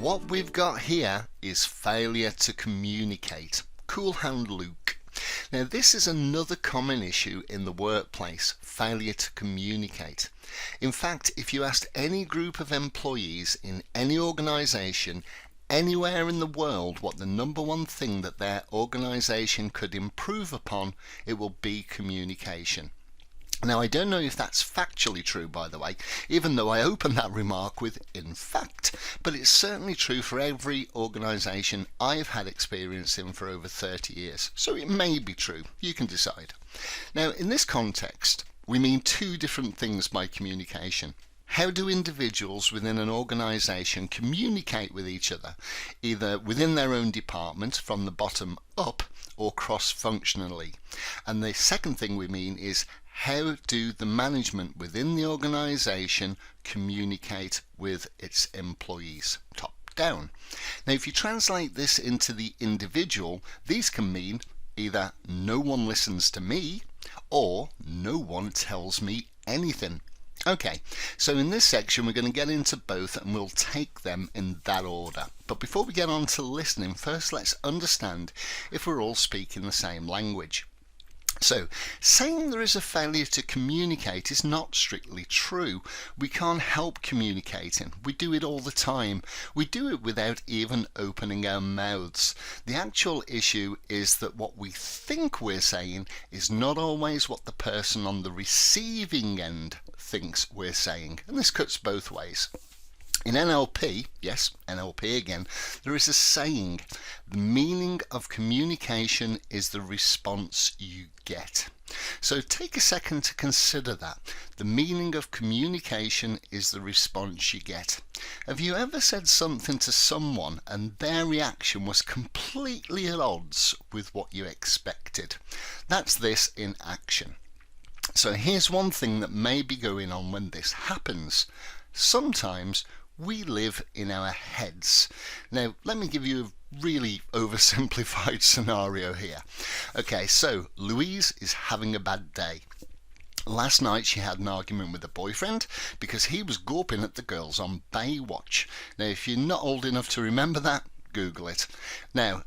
What we've got here is failure to communicate. Cool hand Luke. Now this is another common issue in the workplace, failure to communicate. In fact, if you asked any group of employees in any organisation anywhere in the world what the number one thing that their organisation could improve upon, it will be communication. Now, I don't know if that's factually true, by the way, even though I open that remark with "in fact," but it's certainly true for every organisation I've had experience in for over 30 years, so it may be true. You can decide. Now, in this context, we mean two different things by communication. How do individuals within an organisation communicate with each other, either within their own department from the bottom up or cross-functionally? And the second thing we mean is, how do the management within the organisation communicate with its employees, top down? Now, if you translate this into the individual, these can mean either no one listens to me or no one tells me anything. Okay, so in this section we're going to get into both and we'll take them in that order. But before we get on to listening, first let's understand if we're all speaking the same language. So, saying there is a failure to communicate is not strictly true. We can't help communicating. We do it all the time. We do it without even opening our mouths. The actual issue is that what we think we're saying is not always what the person on the receiving end thinks we're saying. And this cuts both ways. In NLP, yes, NLP again, there is a saying, the meaning of communication is the response you get. So take a second to consider that. The meaning of communication is the response you get. Have you ever said something to someone and their reaction was completely at odds with what you expected? That's this in action. So here's one thing that may be going on when this happens. Sometimes we live in our heads. Now, let me give you a really oversimplified scenario here. Okay, so Louise is having a bad day. Last night she had an argument with a boyfriend because he was gawping at the girls on Baywatch. Now, if you're not old enough to remember that, Google it. Now,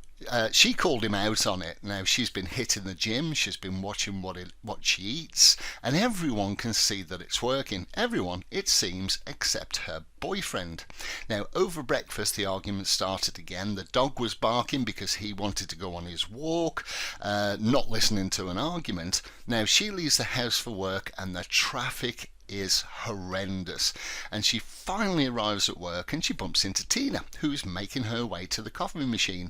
she called him out on it. Now, she's been hitting the gym, she's been watching what she eats, and everyone can see that it's working. Everyone, it seems, except her boyfriend. Now, over breakfast the argument started again. The dog was barking because he wanted to go on his walk, not listening to an argument. Now, she leaves the house for work and the traffic is horrendous, and she finally arrives at work and she bumps into Tina, who's making her way to the coffee machine.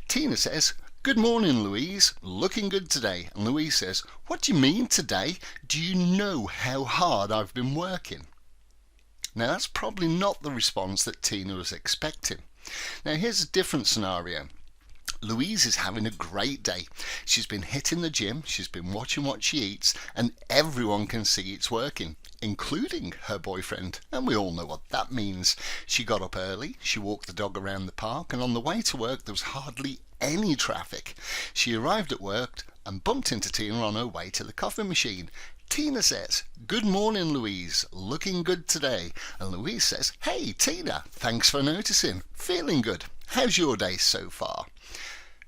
Tina says, "Good morning, Louise, looking good today." And Louise says, "What do you mean today? Do you know how hard I've been working?" Now, that's probably not the response that Tina was expecting. Now, here's a different scenario. Louise is having a great day. She's been hitting the gym, she's been watching what she eats, and everyone can see it's working, including her boyfriend, and we all know what that means. She got up early, she walked the dog around the park, and on the way to work there was hardly any traffic. She arrived at work and bumped into Tina on her way to the coffee machine. Tina says, "Good morning, Louise, looking good today." And Louise says, "Hey Tina, thanks for noticing, feeling good. How's your day so far?"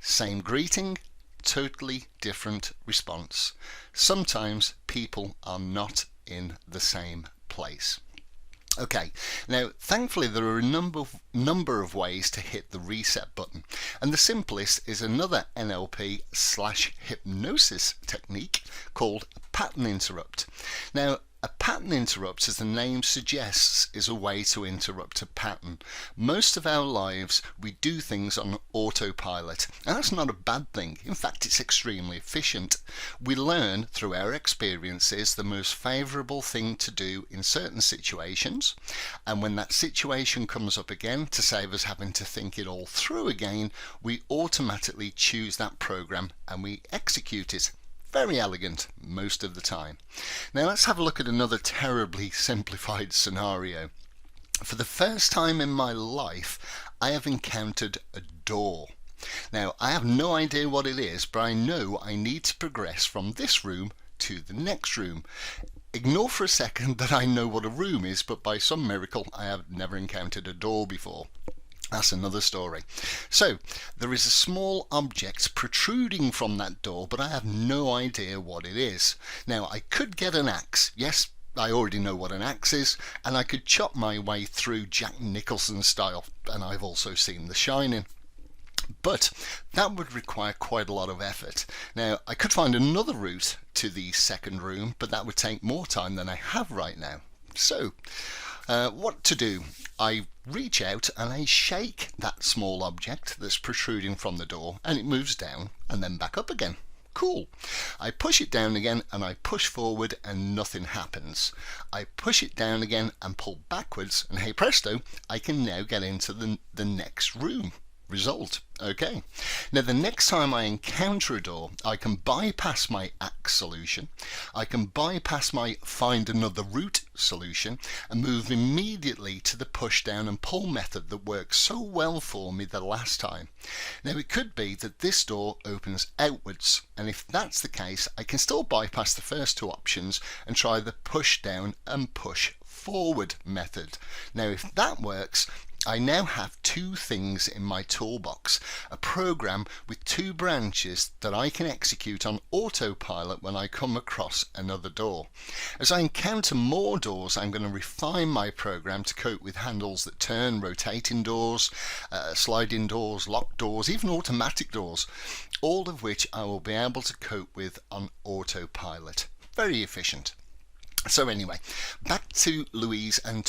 Same greeting, totally different response. Sometimes people are not in the same place. Okay, now thankfully there are a number of ways to hit the reset button, and the simplest is another NLP/hypnosis technique called a pattern interrupt. Now, a pattern interrupt, as the name suggests, is a way to interrupt a pattern. Most of our lives we do things on autopilot, and that's not a bad thing. In fact, it's extremely efficient. We learn through our experiences the most favourable thing to do in certain situations, and when that situation comes up again, to save us having to think it all through again, we automatically choose that program and we execute it. Very elegant most of the time. Now let's have a look at another terribly simplified scenario. For the first time in my life, I have encountered a door. Now, I have no idea what it is, but I know I need to progress from this room to the next room. Ignore for a second that I know what a room is, but by some miracle I have never encountered a door before. That's another story. So there is a small object protruding from that door, but I have no idea what it is. Now I could get an axe. Yes, I already know what an axe is, and I could chop my way through Jack Nicholson style, and I've also seen The Shining. But that would require quite a lot of effort. Now I could find another route to the second room, but that would take more time than I have right now. So what to do? I reach out and I shake that small object that's protruding from the door, and it moves down and then back up again. Cool. I push it down again and I push forward and nothing happens. I push it down again and pull backwards, and hey presto, I can now get into the next room. Result. Okay. Now the next time I encounter a door, I can bypass my axe solution, I can bypass my find another route solution, and move immediately to the push down and pull method that worked so well for me the last time. Now it could be that this door opens outwards, and if that's the case, I can still bypass the first two options and try the push down and push forward method. Now if that works, I now have two things in my toolbox, a program with two branches that I can execute on autopilot when I come across another door. As I encounter more doors, I'm going to refine my program to cope with handles that turn, rotating doors, sliding doors, locked doors, even automatic doors, all of which I will be able to cope with on autopilot. Very efficient. So anyway, back to Louise and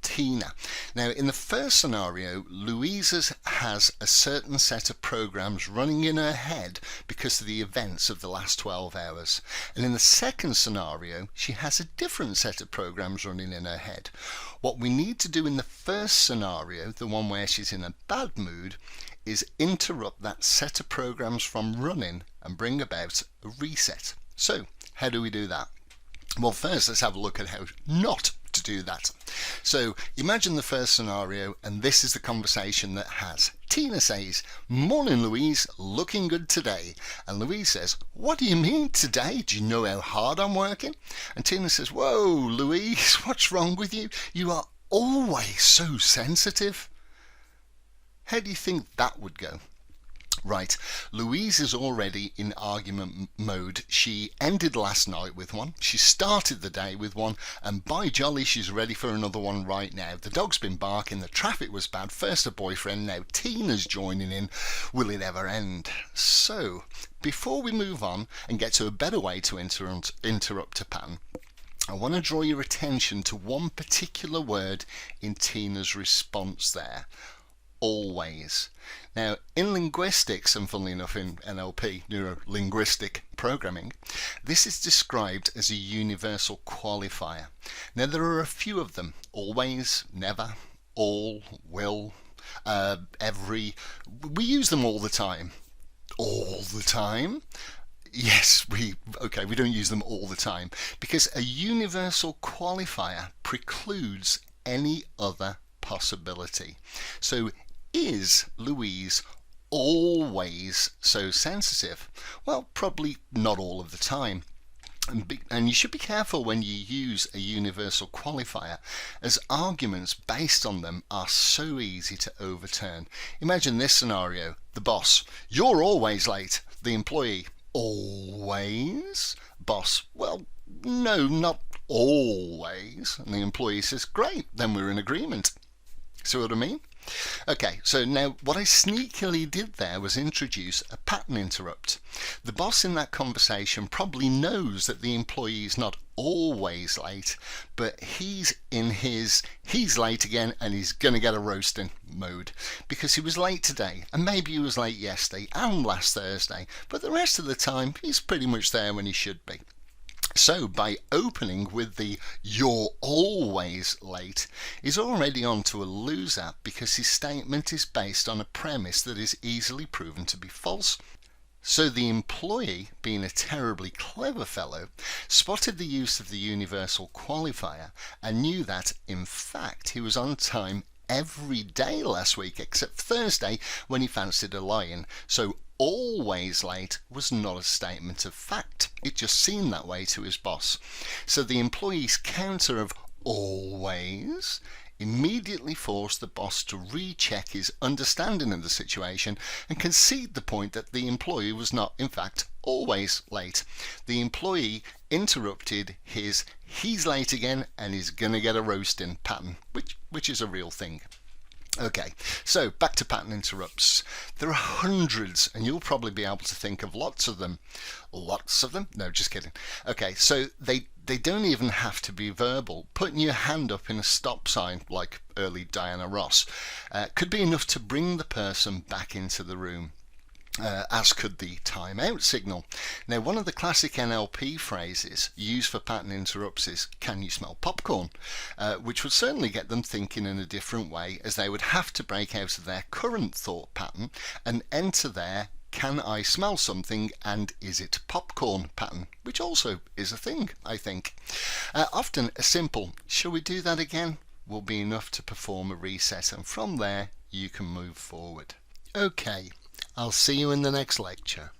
Tina. Now in the first scenario, Louise has a certain set of programs running in her head because of the events of the last 12 hours. And in the second scenario, she has a different set of programs running in her head. What we need to do in the first scenario, the one where she's in a bad mood, is interrupt that set of programs from running and bring about a reset. So how do we do that? Well, first let's have a look at how not to do that. So imagine the first scenario, and this is the conversation that has. Tina says, "Morning Louise, looking good today." And Louise says, "What do you mean today? Do you know how hard I'm working?" And Tina says, "Whoa Louise, what's wrong with you? You are always so sensitive." How do you think that would go? Right, Louise is already in argument mode. She ended last night with one, she started the day with one, and by jolly she's ready for another one right now. The dog's been barking, the traffic was bad, first a boyfriend, now Tina's joining in. Will it ever end? So, before we move on and get to a better way to interrupt a pattern, I want to draw your attention to one particular word in Tina's response there. Always. Now in linguistics, and funnily enough in NLP, neuro-linguistic programming, this is described as a universal qualifier. Now there are a few of them: always, never, all, will, every. We use them all the time. All the time? Yes, we don't use them all the time because a universal qualifier precludes any other possibility. So is Louise always so sensitive? Well, probably not all of the time. And you should be careful when you use a universal qualifier, as arguments based on them are so easy to overturn. Imagine this scenario: the boss, "You're always late." The employee, "Always?" Boss, "Well, no, not always." And the employee says, "Great, then we're in agreement." See what I mean? Okay, so now what I sneakily did there was introduce a pattern interrupt. The boss in that conversation probably knows that the employee is not always late, but he's in his "he's late again and he's gonna get a roasting" mode, because he was late today, and maybe he was late yesterday and last Thursday, but the rest of the time he's pretty much there when he should be. So by opening with the "you're always late," he's already on to a loser, because his statement is based on a premise that is easily proven to be false. So the employee, being a terribly clever fellow, spotted the use of the universal qualifier and knew that, in fact, he was on time every day last week except Thursday when he fancied a lion. So always late was not a statement of fact, it just seemed that way to his boss. So the employee's counter of "always" immediately force the boss to recheck his understanding of the situation and concede the point that the employee was not, in fact, always late. The employee interrupted his "he's late again and he's gonna get a roasting" pattern, which is a real thing. Okay, so back to pattern interrupts. There are hundreds, and you'll probably be able to think of lots of them. Lots of them? No, just kidding. Okay, so they don't even have to be verbal. Putting your hand up in a stop sign, like early Diana Ross, could be enough to bring the person back into the room. As could the timeout signal. Now, one of the classic NLP phrases used for pattern interrupts is "can you smell popcorn?" Which would certainly get them thinking in a different way, as they would have to break out of their current thought pattern and enter their "can I smell something and is it popcorn?" pattern, which also is a thing, I think. Often a simple "shall we do that again?" will be enough to perform a reset, and from there you can move forward. Okay, I'll see you in the next lecture.